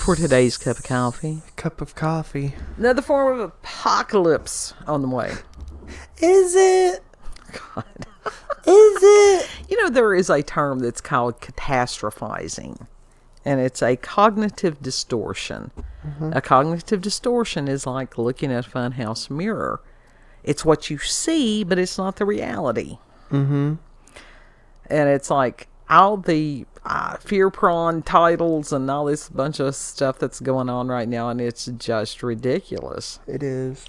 for today's cup of coffee. Cup of coffee. Another form of apocalypse on the way. Is it? God. Is it? You know, there is a term that's called catastrophizing, and it's a cognitive distortion. Mm-hmm. A cognitive distortion is like looking at a funhouse mirror. It's what you see, but it's not the reality. Mm-hmm. And it's like all the fear-prone titles and all this bunch of stuff that's going on right now, and it's just ridiculous. It is.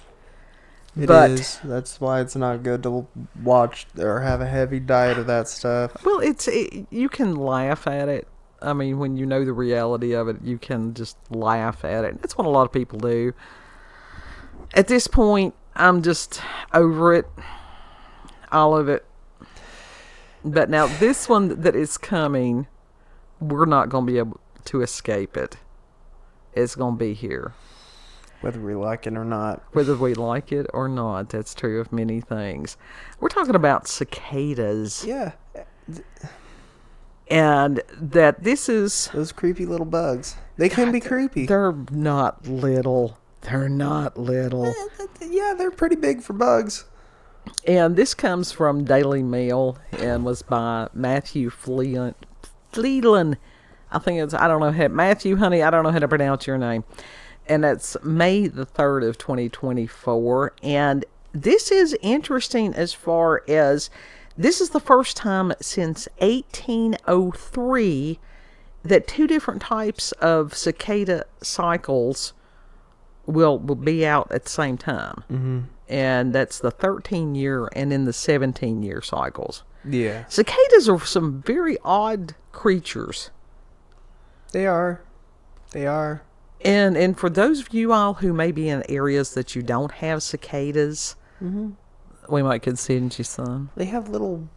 It is. That's why it's not good to watch or have a heavy diet of that stuff. Well, you can laugh at it. I mean, when you know the reality of it, you can just laugh at it. That's what a lot of people do. At this point, I'm just over it. All of it. But now, this one that is coming, we're not going to be able to escape it. It's going to be here. Whether we like it or not. Whether we like it or not. That's true of many things. We're talking about cicadas. Yeah. And that this is... Those creepy little bugs. They can be creepy. They're not little. They're not little. Yeah, they're pretty big for bugs. And this comes from Daily Mail and was by Matthew Phelan. I think it's, I don't know, Matthew, honey, I don't know how to pronounce your name. And it's May the 3rd of 2024. And this is interesting as far as this is the first time since 1803 that two different types of cicada cycles will be out at the same time. Mm-hmm. And that's the 13-year and then the 17-year cycles. Yeah. Cicadas are some very odd creatures. They are. They are. And for those of you all who may be in areas that you don't have cicadas, mm-hmm. we might consider you some. They have little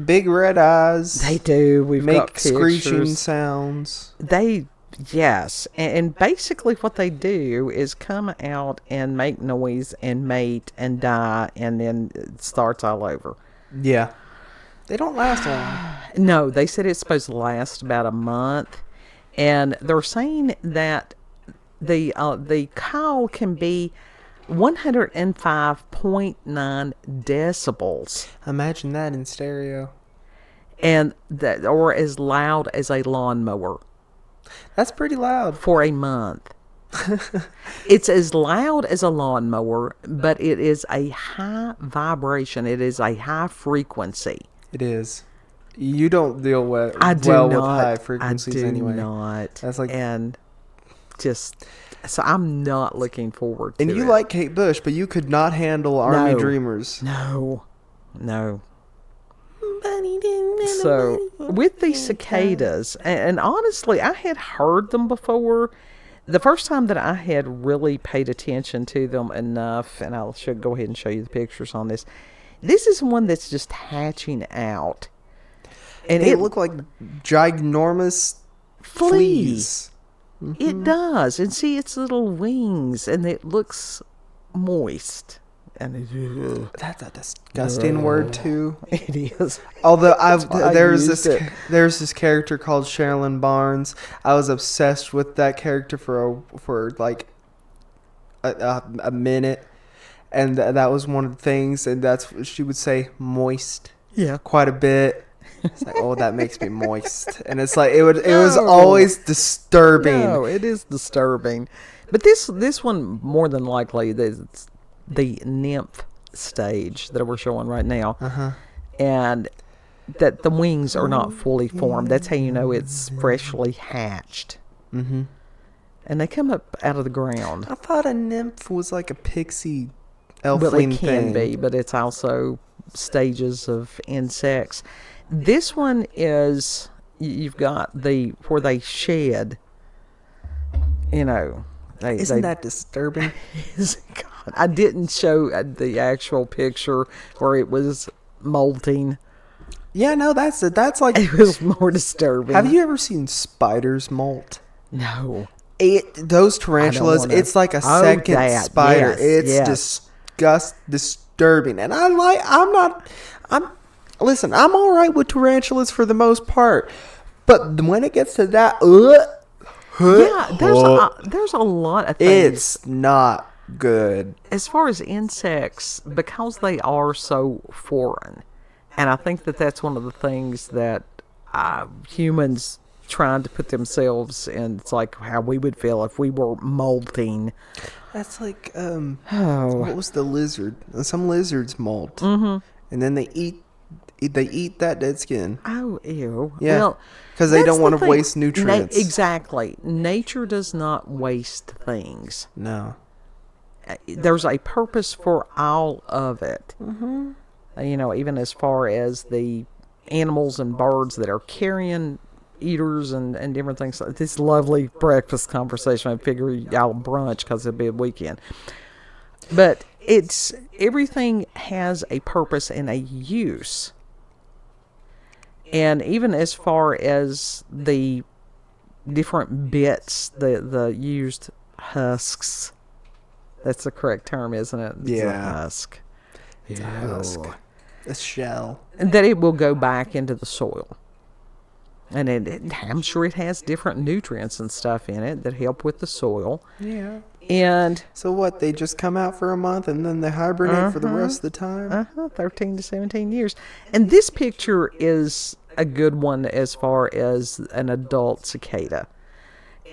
big red eyes. They do. We've got pictures. Make screeching sounds. Yes. And basically what they do is come out and make noise and mate and die, and then it starts all over. Yeah. They don't last long. No, they said it's supposed to last about a month. And they're saying that the call can be 105.9 decibels. Imagine that in stereo. And that, or as loud as a lawnmower. That's pretty loud. For a month. It's as loud as a lawnmower, but it is a high vibration. It is a high frequency. It is. You don't deal with with high frequencies anyway. I do not. That's like, and just so I'm not looking forward to it. And you like Kate Bush, but you could not handle Army Dreamers. No. So with these cicadas, and honestly, I had heard them before. The first time that I had really paid attention to them enough, and I should go ahead and show you the pictures on this. This is one that's just hatching out. And they look like ginormous fleas. Mm-hmm. It does. And see its little wings, and it looks moist. And that's a disgusting word too. It is. Although there's this character called Sherilyn Barnes. I was obsessed with that character for like a minute, and that was one of the things. And that's what she would say, moist. Yeah, quite a bit. It's like, oh, that makes me moist, and it's like it was always disturbing. No, it is disturbing, but this one more than likely it's the nymph stage that we're showing right now, and that the wings are not fully formed. That's how you know it's freshly hatched. Mm-hmm. And they come up out of the ground. I thought a nymph was like a pixie elfling thing. Well, it can thing. be, but it's also stages of insects. This one is, you've got where they shed, Isn't that disturbing? God, I didn't show the actual picture where it was molting. Yeah, no, that's like... It was more disturbing. Have you ever seen spiders molt? No. Those tarantulas, it's like a second spider. Yes, it's disturbing. And listen, I'm all right with tarantulas for the most part, but when it gets to that, Yeah, there's a lot of things. It's not good. As far as insects, because they are so foreign, and I think that that's one of the things that humans trying to put themselves in. It's like how we would feel if we were molting. That's like what was the lizard? Some lizards molt, and then they eat that dead skin. Oh, ew. Yeah, well, because they don't want to waste nutrients. Exactly. Nature does not waste things. No. There's a purpose for all of it. Mm-hmm. Even as far as the animals and birds that are carrion eaters and different things. This lovely breakfast conversation. I figure y'all brunch because it'll be a weekend. But everything has a purpose and a use. And even as far as the different bits, the used husks, that's the correct term, isn't it? It's a husk. It's a husk. A shell. And that it will go back into the soil. And I'm sure it has different nutrients and stuff in it that help with the soil. Yeah. And so what? They just come out for a month and then they hibernate for the rest of the time? 13 to 17 years. And this picture is a good one as far as an adult cicada.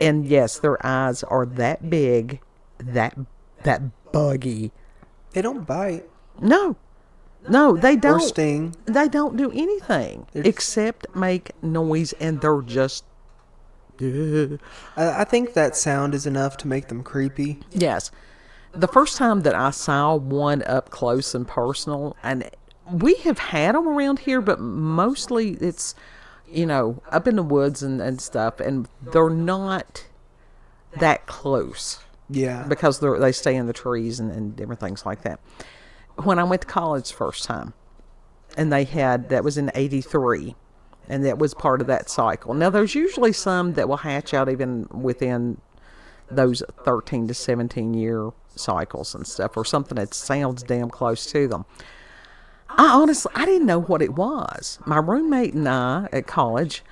And yes, their eyes are that big, that buggy. They don't bite. No, they don't. Or sting. They don't do anything except make noise, and they're just... I think that sound is enough to make them creepy. Yes. The first time that I saw one up close and personal, and we have had them around here, but mostly it's, up in the woods and stuff, and they're not that close. Yeah. Because they stay in the trees and different things like that. When I went to college first time, and that was in 83, and that was part of that cycle. Now, there's usually some that will hatch out even within those 13 to 17 year cycles and stuff, or something that sounds damn close to them. I didn't know what it was. My roommate and I at college,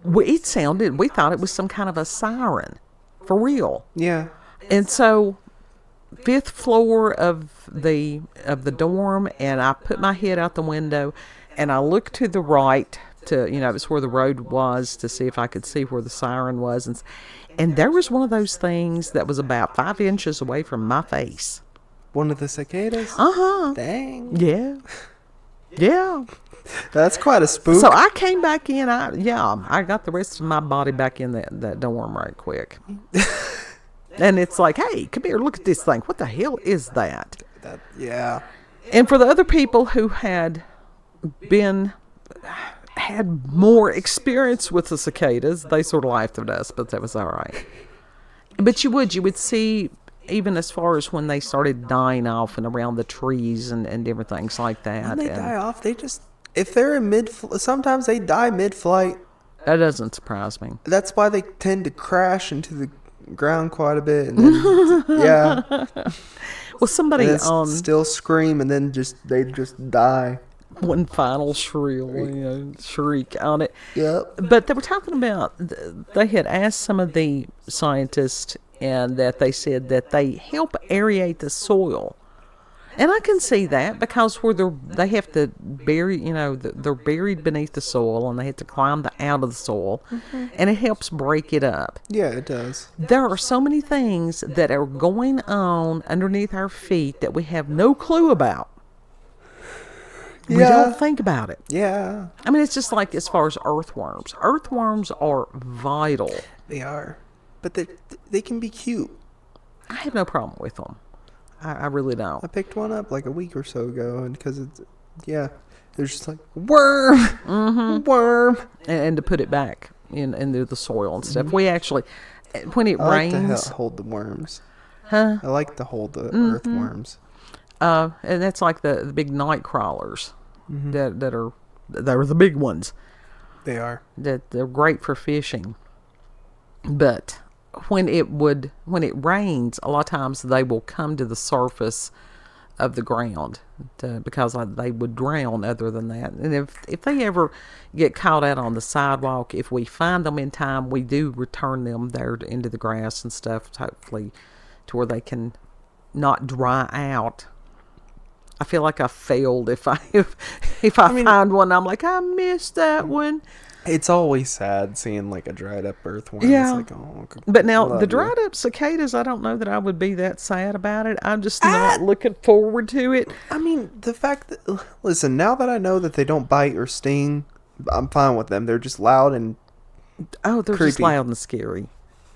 we thought it was some kind of a siren, for real. Yeah. And so, 5th floor of the dorm, and I put my head out the window, and I looked to the right it's where the road was, to see if I could see where the siren was, and there was one of those things that was about 5 inches away from my face. One of the cicadas? Dang. Yeah. Yeah. That's quite a spook. So I came back in. I got the rest of my body back in that dorm right quick. And it's like, hey, come here, look at this thing. What the hell is that? Yeah. And for the other people who had more experience with the cicadas, they sort of laughed at us, but that was all right. But you would see, even as far as when they started dying off and around the trees and different things like that. When they die off, if they're in sometimes they die mid-flight. That doesn't surprise me. That's why they tend to crash into the ground quite a bit. And then, yeah. Well, somebody still scream, and then they just die. One final shrill, shriek on it. Yep. But they were talking about, they had asked some of the scientists, and that they said that they help aerate the soil. And I can see that, because where they have to bury, they're buried beneath the soil, and they have to climb out of the soil, and it helps break it up. Yeah, it does. There are so many things that are going on underneath our feet that we have no clue about. We don't think about it. Yeah. I mean, it's just like as far as earthworms. Earthworms are vital. They are. But they can be cute. I have no problem with them. I really don't. I picked one up like a week or so ago, and because they're just like, worm, worm. And to put it back into the soil and stuff. We actually, when it rains. I like to hold the worms. Huh? I like to hold the earthworms. And that's like the big night crawlers that are the big ones. They are. That they're great for fishing. But when it rains, a lot of times they will come to the surface of the ground because they would drown other than that. And if they ever get caught out on the sidewalk, if we find them in time, we do return them there into the grass and stuff, hopefully to where they can not dry out. I feel like I failed if I find one. I'm like, I missed that one. It's always sad seeing like a dried up earthworm. Yeah. It's like, oh, but now the dried up cicadas, I don't know that I would be that sad about it. I'm just not looking forward to it. I mean, the fact that, listen, now that I know that they don't bite or sting, I'm fine with them. They're just loud and they're creepy. Just loud and scary.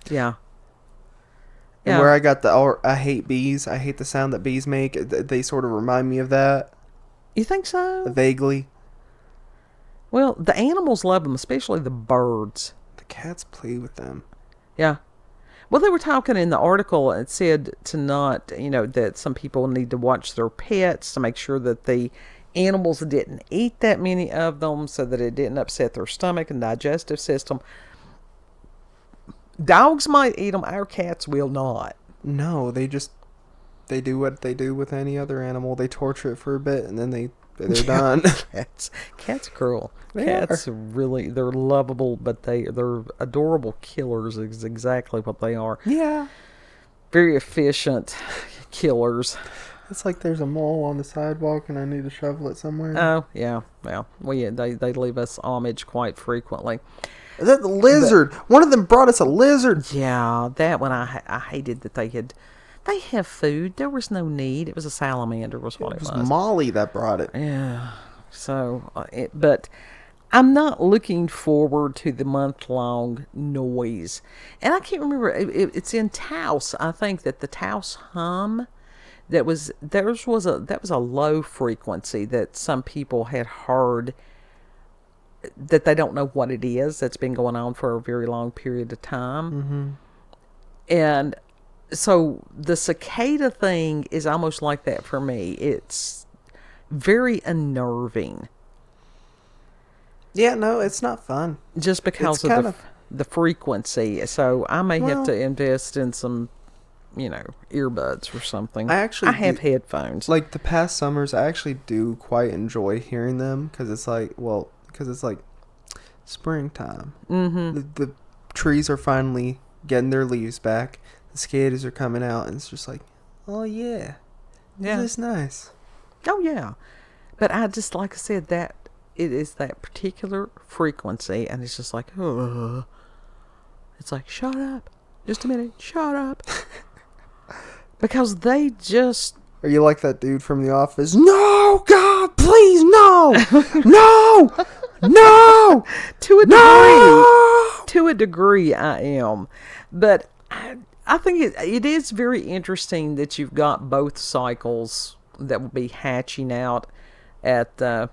Yeah. And where I got I hate bees. I hate the sound that bees make. They sort of remind me of that. You think so? Vaguely. Well, the animals love them, especially the birds. The cats play with them. Yeah. Well, they were talking in the article, it said to not, that some people need to watch their pets to make sure that the animals didn't eat that many of them so that it didn't upset their stomach and digestive system. Dogs might eat them. Our cats will not. No, they do what they do with any other animal. They torture it for a bit and then they're done. Cats are cruel. Cats are really, they're lovable, but they're adorable killers is exactly what they are. Yeah. Very efficient killers. It's like there's a mole on the sidewalk and I need to shovel it somewhere. Oh, yeah. Well, they leave us homage quite frequently. Is that the lizard? One of them brought us a lizard. Yeah, that one I hated that they have food. There was no need. It was a salamander was what it was. Molly that brought it. Yeah. So, but I'm not looking forward to the month-long noise. And I can't remember. It's in Taos. I think that the Taos hum, that was a low frequency that some people had heard that they don't know what it is. That's been going on for a very long period of time. Mm-hmm. And so the cicada thing is almost like that for me. It's very unnerving. Yeah, no, it's not fun. Just because of the frequency. So I may have to invest in some, earbuds or something. I have headphones. Like the past summers, I actually do quite enjoy hearing them because it's like springtime. Mm-hmm. The trees are finally getting their leaves back. The cicadas are coming out, and it's just like, oh yeah, this is nice. Oh yeah, but I just, like I said, that it is that particular frequency, and it's just like, it's like, shut up, just a minute, shut up, because they just. Are you like that dude from The Office? No, God, please, no, no, no. To a degree, I am, but I think it is very interesting that you've got both cycles that will be hatching out at the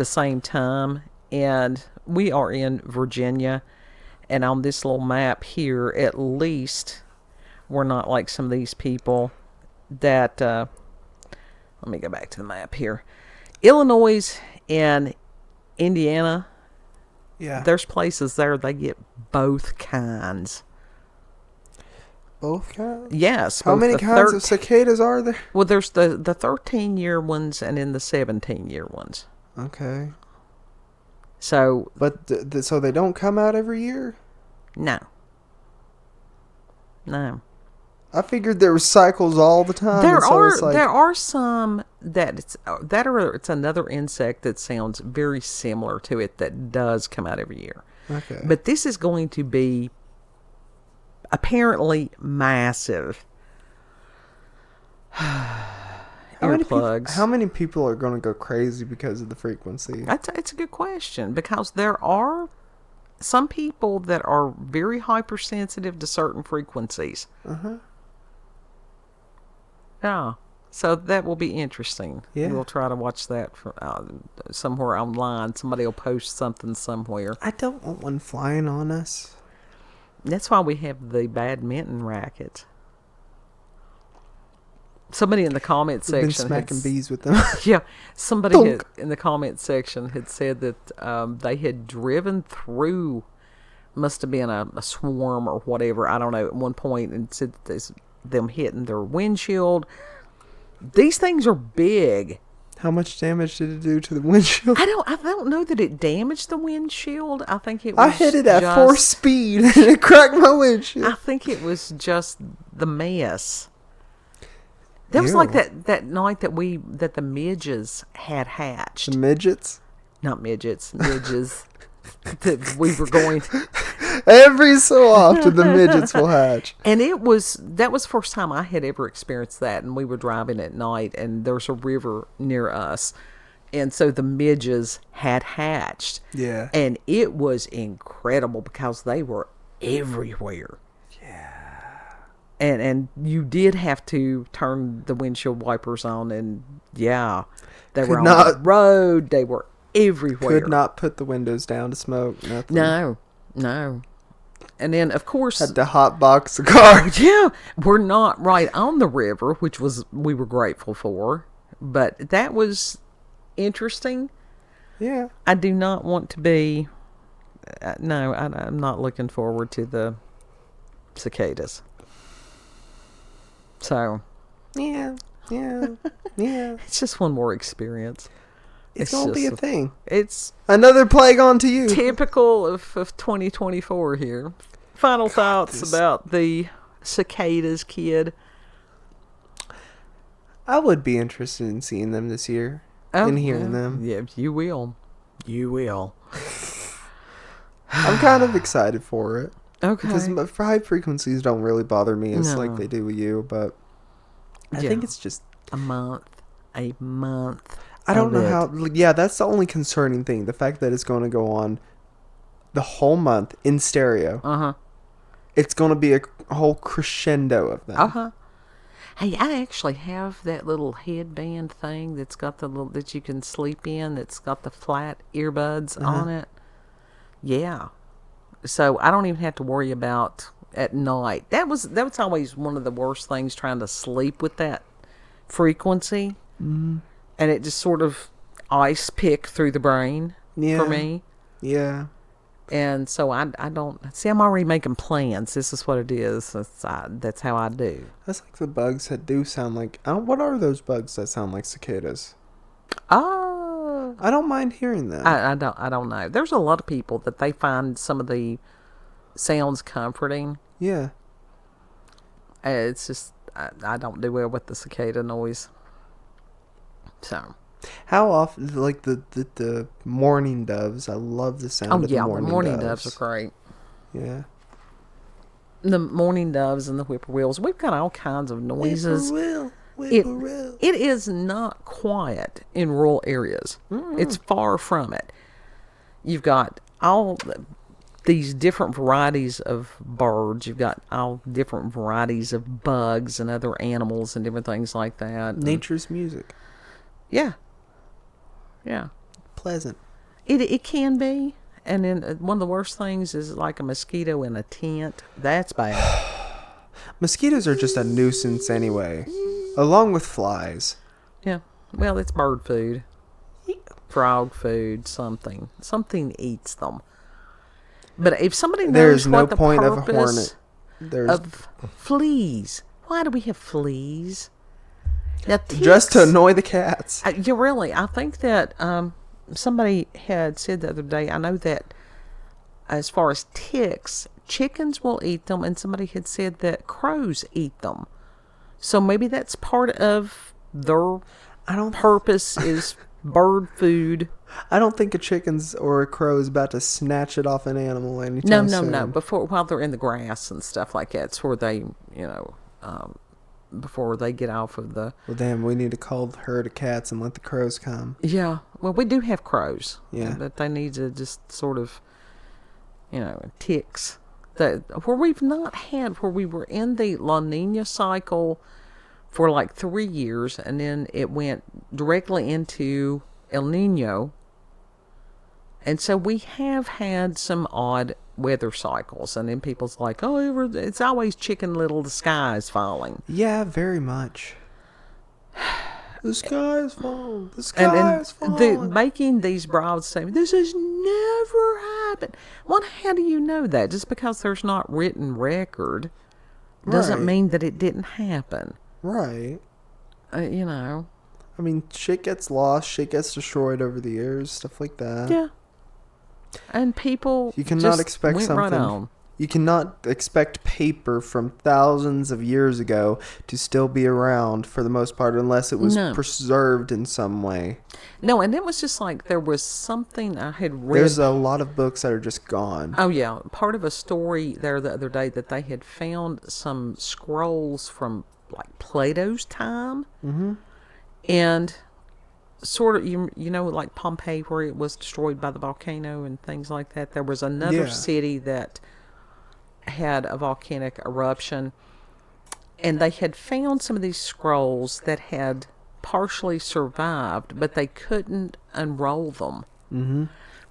same time. And we are in Virginia, and on this little map here, at least we're not like some of these people that let me go back to the map here. Illinois and Indiana, there's places there they get both kinds. Both kinds? Yes. How many kinds of cicadas are there? Well, there's the 13-year ones and then the 17-year ones. Okay. So. But so they don't come out every year? No. I figured there were cycles all the time. There are some it's another insect that sounds very similar to it that does come out every year. Okay. But this is going to be apparently massive. Earplugs. How many people are going to go crazy because of the frequency? It's a good question, because there are some people that are very hypersensitive to certain frequencies. Uh-huh. Yeah. So that will be interesting. Yeah. We'll try to watch that from, somewhere online. Somebody will post something somewhere. I don't want one flying on us. That's why we have the badminton racket. Somebody in the comment section been smacking bees with them. Yeah, somebody in the comment section had said that they had driven through, must have been a swarm or whatever, I don't know, at one point, and said them hitting their windshield, These things are big. How much damage did it do to the windshield? I don't know that it damaged the windshield. I think it was I hit it at 4 speed and it cracked my windshield. I think it was just the mess. That was like that night that the midges had hatched. The midgets? Not midgets, midges. That we were going every so often the midgets will hatch. And that was the first time I had ever experienced that. And we were driving at night and there's a river near us. And so the midges had hatched. Yeah. And it was incredible because they were everywhere. Yeah. And you did have to turn the windshield wipers on, and they were on the road. They were everywhere. Could not put the windows down to smoke. Nothing. No. And then, of course, had to hotbox the car. Yeah, we're not right on the river, which we were grateful for, but that was interesting. Yeah. I do not want to be. No, I'm not looking forward to the cicadas. So. Yeah. It's just one more experience. It's gonna be a thing. It's another plague onto you. Typical of 2024 here. Final thoughts about the cicadas, kid. I would be interested in seeing them this year and hearing them. Yeah, you will. You will. I'm kind of excited for it. Okay. Because high frequencies don't really bother me as like they do with you, but I think it's just a month. I don't know how. Yeah, that's the only concerning thing. The fact that it's going to go on the whole month in stereo. It's going to be a whole crescendo of them. Hey, I actually have that little headband thing that's got the little that you can sleep in. That's got the flat earbuds on it. Yeah, so I don't even have to worry about at night. That was always one of the worst things, trying to sleep with that frequency. Mm-hmm. And it just sort of ice pick through the brain for me. Yeah. And so I don't see. I'm already making plans. This is what it is. That's how I do. That's like the bugs that do sound like. What are those bugs that sound like cicadas? Oh, I don't mind hearing them. I don't know. There's a lot of people that they find some of the sounds comforting. Yeah. It's just I don't do well with the cicada noise. So, how often, like the mourning doves? I love the sound of the mourning doves. The mourning doves are great. Yeah. The mourning doves and the whippoorwills. We've got all kinds of noises. Whippoorwill. It is not quiet in rural areas. Mm-hmm. It's far from it. You've got all these different varieties of birds. You've got all different varieties of bugs and other animals and different things like that. Nature's music. Yeah. Pleasant. It can be. And then one of the worst things is like a mosquito in a tent. That's bad. Mosquitoes are just a nuisance anyway, along with flies. Yeah. Well, it's bird food. Frog food, something. Something eats them. But if somebody knows what the purpose of fleas, why do we have fleas? Now, ticks, just to annoy the cats. I think that somebody had said the other day, I know that as far as ticks, chickens will eat them, and somebody had said that crows eat them. So maybe that's part of their purpose is bird food. I don't think a chicken's or a crow is about to snatch it off an animal anytime soon. No. While they're in the grass and stuff like that, it's where they, before they get off of the... Well, damn, we need to call the herd of cats and let the crows come. Yeah. Well, we do have crows. Yeah. But they need to just sort of, ticks. Where we've not had, where we were in the La Nina cycle for like 3 years, and then it went directly into El Nino. And so we have had some odd weather cycles, and then people's like, it's always Chicken Little, the sky is falling. Yeah, very much. The sky is falling. The sky is falling. Making these broad statements, this has never happened. Well, how do you know that? Just because there's not written record doesn't mean that it didn't happen. Right. You know. I mean, shit gets lost, shit gets destroyed over the years, stuff like that. Yeah. And people You cannot just expect went something. right on. You cannot expect paper from thousands of years ago to still be around for the most part unless it was preserved in some way. No, and it was just like there was something I had read. There's a lot of books that are just gone. Oh, yeah. Part of a story there the other day that they had found some scrolls from, like, Plato's time. Mm-hmm. And sort of, you know, like Pompeii, where it was destroyed by the volcano and things like that. There was another city that had a volcanic eruption, and they had found some of these scrolls that had partially survived, but they couldn't unroll them. Mm-hmm.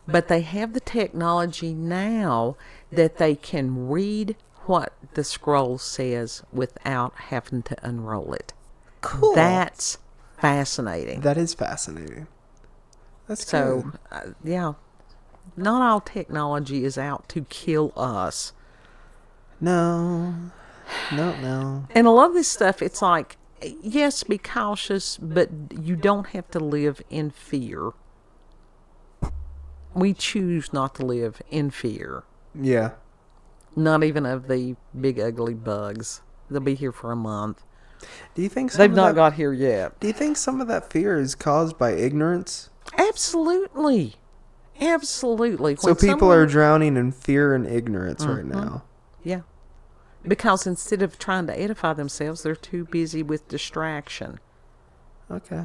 But they have the technology now that they can read what the scroll says without having to unroll it. Cool. That's fascinating. That is fascinating. That's so good. Yeah, not all technology is out to kill us. No. And a lot of this stuff, it's like, yes, be cautious, but you don't have to live in fear. We choose not to live in fear. Yeah. Not even of the big ugly bugs. They'll be here for a month. Do you think they've not got here yet? Do you think some of that fear is caused by ignorance? Absolutely. So people are drowning in fear and ignorance right now. Yeah. Because instead of trying to edify themselves, they're too busy with distraction. Okay.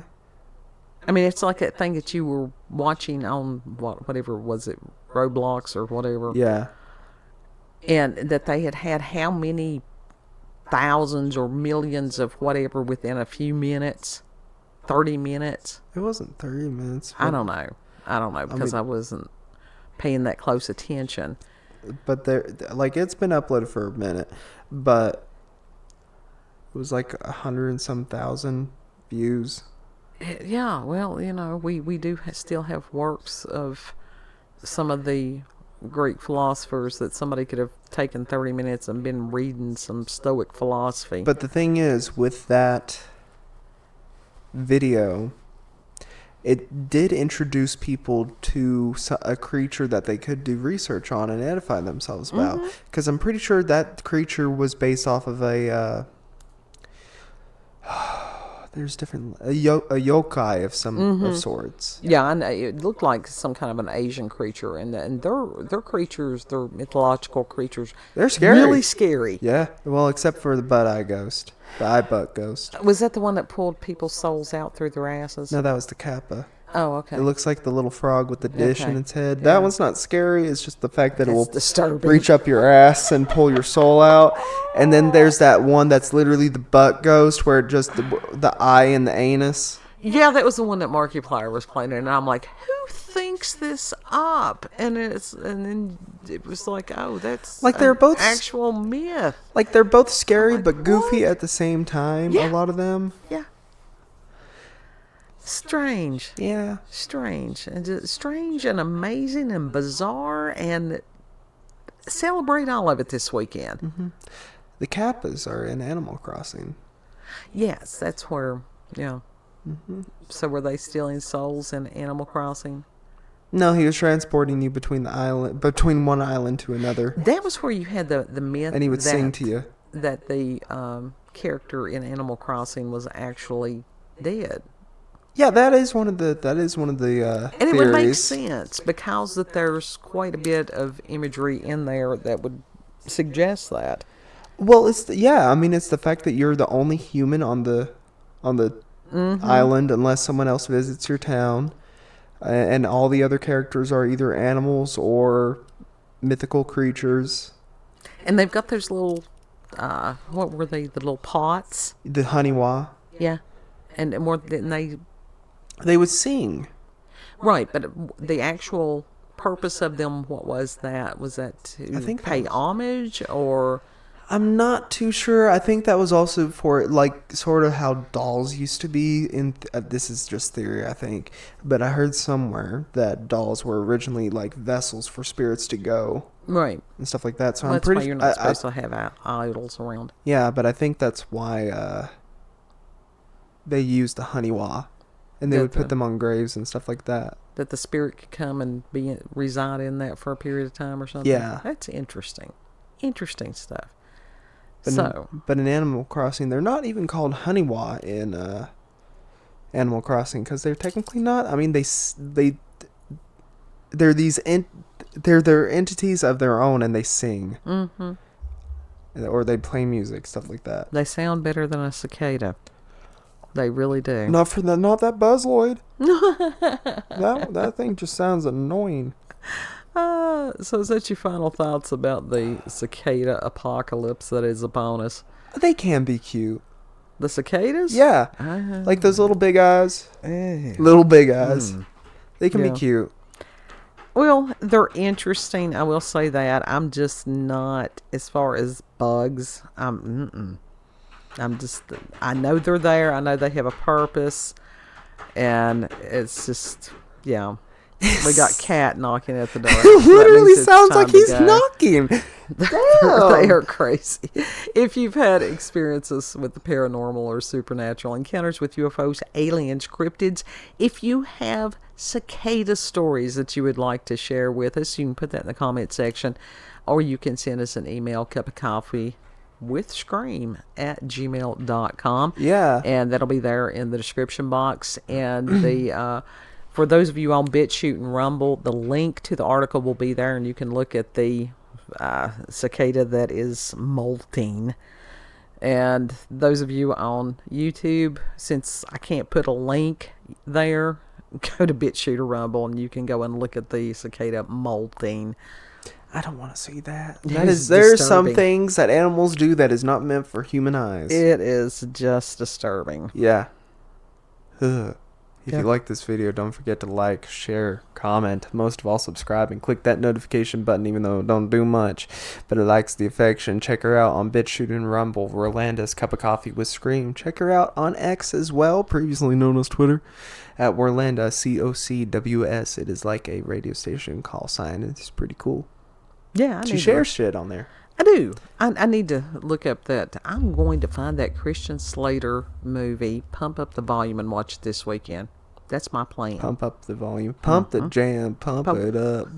I mean, it's like that thing that you were watching on, whatever was it, Roblox or whatever. Yeah. And that they had how many thousands or millions of whatever within a few minutes? 30 minutes? It wasn't 30 minutes. I don't know because I wasn't paying that close attention. But it's been uploaded for a minute, but it was like 100 and some thousand views. Yeah, well, you know, we do still have works of some of the Greek philosophers that somebody could have taken 30 minutes and been reading some Stoic philosophy. But the thing is, with that video, it did introduce people to a creature that they could do research on and edify themselves about. Because I'm pretty sure that creature was based off of a there's different a yokai of some of sorts. Yeah, and it looked like some kind of an Asian creature, and their creatures, their mythological creatures, they're scary, really scary. Yeah, well, except for the butt-eye ghost, the eye butt ghost. Was that the one that pulled people's souls out through their asses? No, that was the kappa. Oh, okay. It looks like the little frog with the dish in its head. That one's not scary. It's just the fact that it will reach up your ass and pull your soul out. And then there's that one that's literally the butt ghost, where it just the eye and the anus. Yeah, that was the one that Markiplier was playing, and I'm like, who thinks this up? And then it was like, oh, that's like they're both actual myth. Like they're both scary but goofy at the same time. Yeah. A lot of them. Yeah. Strange. Yeah. Strange. And just strange and amazing and bizarre, and celebrate all of it this weekend. The kappas are in Animal Crossing. Yes, that's where, yeah. So were they stealing souls in Animal Crossing? No, he was transporting you between one island to another. That was where you had the myth. And he would sing to you. That the character in Animal Crossing was actually dead. Yeah, that is one of the and it would make sense because that there's quite a bit of imagery in there that would suggest that. Well, it's the fact that you're the only human on the island unless someone else visits your town, and all the other characters are either animals or mythical creatures. And they've got those little what were they? The little pots. The haniwa. Yeah, and more than they would sing. Right, but the actual purpose of them, what was that? Was that to pay homage, or? I'm not too sure. I think that was also for, like, sort of how dolls used to be. This is just theory, I think. But I heard somewhere that dolls were originally, like, vessels for spirits to go. Right. And stuff like that. So that's why you're not supposed to have idols around. Yeah, but I think that's why they used the honeywa, and they would put them on graves and stuff like that. That the spirit could come and reside in that for a period of time or something. Yeah, that's interesting. Interesting stuff. But in Animal Crossing, they're not even called honeywa in Animal Crossing, because they're technically not. I mean, they're they're entities of their own, and they sing. Mm-hmm. Or they play music, stuff like that. They sound better than a cicada. They really do. Not that buzzloid. that thing just sounds annoying. So is that your final thoughts about the cicada apocalypse that is upon us? They can be cute. The cicadas? Yeah. Like those little big eyes. Little big eyes. They can be cute. Well, they're interesting. I will say that. I'm just not, as far as bugs, I know they're there. I know they have a purpose. And it's just, yeah. We got Cat knocking at the door. It literally sounds like he's knocking. They are crazy. If you've had experiences with the paranormal or supernatural, encounters with UFOs, aliens, cryptids, if you have cicada stories that you would like to share with us, you can put that in the comment section, or you can send us an email, cupofcoffeewithscream@gmail.com. Yeah. And that'll be there in the description box. And the for those of you on BitChute and Rumble, the link to the article will be there, and you can look at the cicada that is molting. And those of you on YouTube, since I can't put a link there, go to BitChute or Rumble, and you can go and look at the cicada molting. I don't want to see that. There's some things that animals do that is not meant for human eyes. It is just disturbing. Yeah. If you like this video, don't forget to like, share, comment, most of all subscribe, and click that notification button, even though it don't do much, but it likes the affection. Check her out on BitChute and Rumble, Rolanda's Cup of Coffee with Scream. Check her out on X as well, previously known as Twitter, at Warlanda, COCWS. It is like a radio station call sign. It's pretty cool. Yeah, she shares shit on there. I do. I need to look up that. I'm going to find that Christian Slater movie, Pump Up the Volume, and watch it this weekend. That's my plan. Pump up the volume. Pump the jam. Pump it up.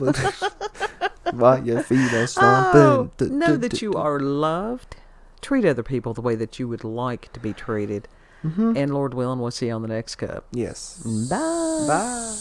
While your feet are stomping. Know that you are loved. Treat other people the way that you would like to be treated. And Lord willing, we'll see you on the next cup. Yes. Bye. Bye.